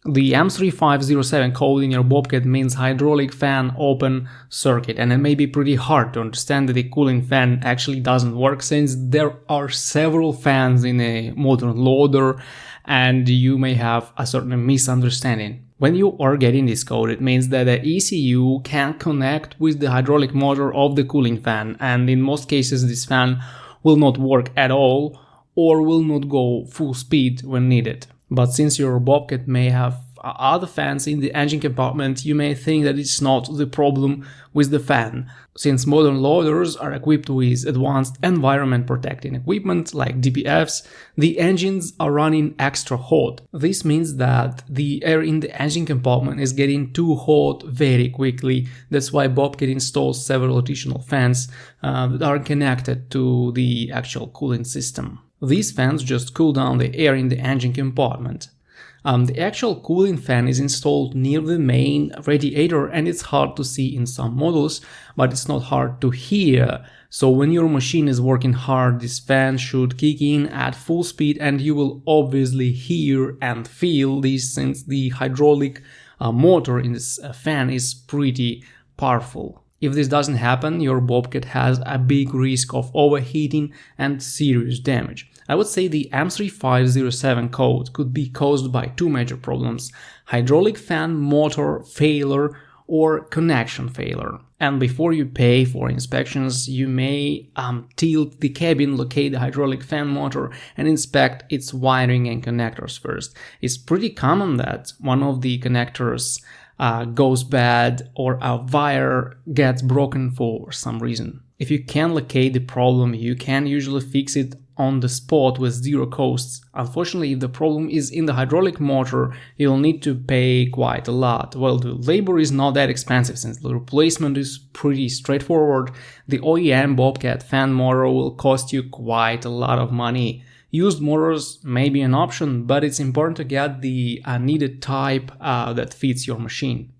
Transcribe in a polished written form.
The M3507 code in your Bobcat means hydraulic fan open circuit, and it may be pretty hard to understand that the cooling fan actually doesn't work, since there are several fans in a modern loader and you may have a certain misunderstanding. When you are getting this code, it means that the ECU can connect with the hydraulic motor of the cooling fan, and in most cases this fan will not work at all or will not go full speed when needed. But since your Bobcat may have other fans in the engine compartment, you may think that it's not the problem with the fan. Since modern loaders are equipped with advanced environment protecting equipment like DPFs, the engines are running extra hot. This means that the air in the engine compartment is getting too hot very quickly. That's why Bobcat installs several additional fans that are connected to the actual cooling system. These fans just cool down the air in the engine compartment. The actual cooling fan is installed near the main radiator, and it's hard to see in some models, but it's not hard to hear. So when your machine is working hard, this fan should kick in at full speed, and you will obviously hear and feel this, since the hydraulic motor in this fan is pretty powerful. If this doesn't happen, your Bobcat has a big risk of overheating and serious damage. I would say the M3507 code could be caused by two major problems: hydraulic fan motor failure or connection failure. And before you pay for inspections, you may tilt the cabin, locate the hydraulic fan motor, and inspect its wiring and connectors first. It's pretty common that one of the connectors goes bad or a wire gets broken for some reason. If you can locate the problem, you can usually fix it on the spot with zero costs. Unfortunately, if the problem is in the hydraulic motor, you'll need to pay quite a lot. Well, the labor is not that expensive since the replacement is pretty straightforward. The OEM Bobcat fan motor will cost you quite a lot of money. Used motors may be an option, but it's important to get the needed type that fits your machine.